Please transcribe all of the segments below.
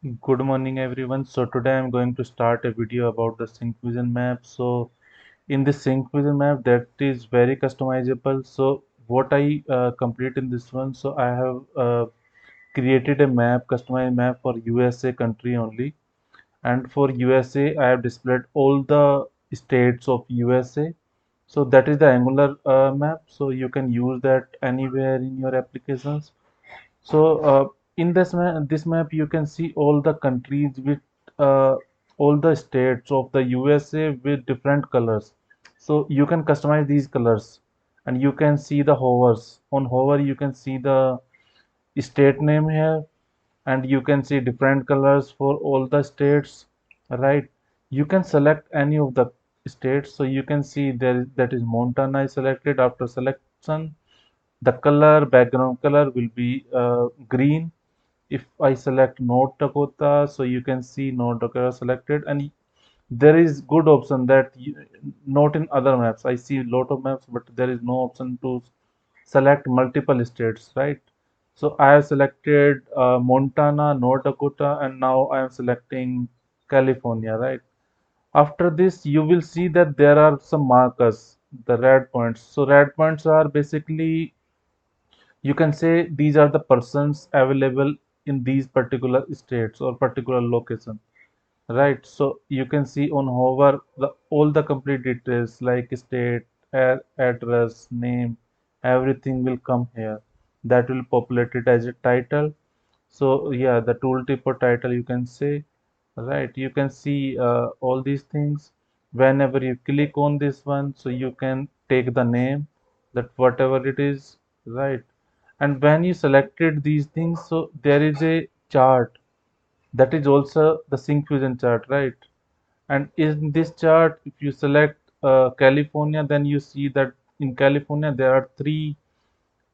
Good morning everyone. So today I'm going to start a video about the Syncfusion map. So in this Syncfusion map that is very customizable. So what I complete in this one, so I have created a map, customized map for USA country only. And for USA I have displayed all the states of USA. So that is the Angular map. So you can use that anywhere in your applications. So in this map, you can see all the countries with all the states of the USA with different colors. So you can customize these colors, and you can see the hovers. On hover, you can see the state name here, and you can see different colors for all the states. Right? You can select any of the states. So you can see that is Montana is selected. After selection, the color background color will be green. If I select North Dakota, so you can see North Dakota selected, and there is good option that not in other maps. I see lot of maps, but there is no option to select multiple states, right? So I have selected Montana, North Dakota, and now I am selecting California, right? After this, you will see that there are some markers, the red points. So red points are basically, you can say, these are the persons available in these particular states or particular location, right? So you can see on hover the all the complete details like state, address, name, everything will come here. That will populate it as a title. So yeah, the tooltip or title, you can say, right? You can see all these things whenever you click on this one. So you can take the name, that whatever it is, right? And when you selected these things, so there is a chart, that is also the Syncfusion chart, right? And in this chart, if you select California, then you see that in California there are three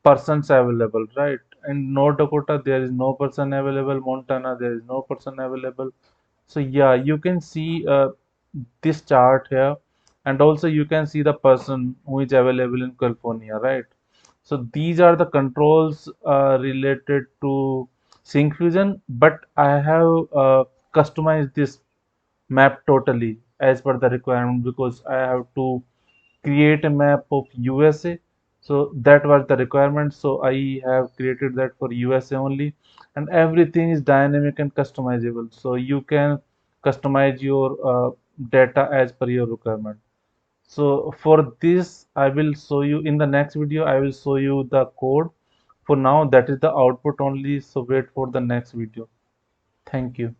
persons available, right? And North Dakota there is no person available. Montana there is no person available. So yeah, you can see this chart here, and also you can see the person who is available in California, right? So these are the controls related to Syncfusion, but I have customized this map totally as per the requirement, because I have to create a map of USA. So that was the requirement. So I have created that for USA only, and everything is dynamic and customizable. So you can customize your data as per your requirement. So for this, I will show you in the next video. I will show you the code. For now, that is the output only. So wait for the next video. Thank you.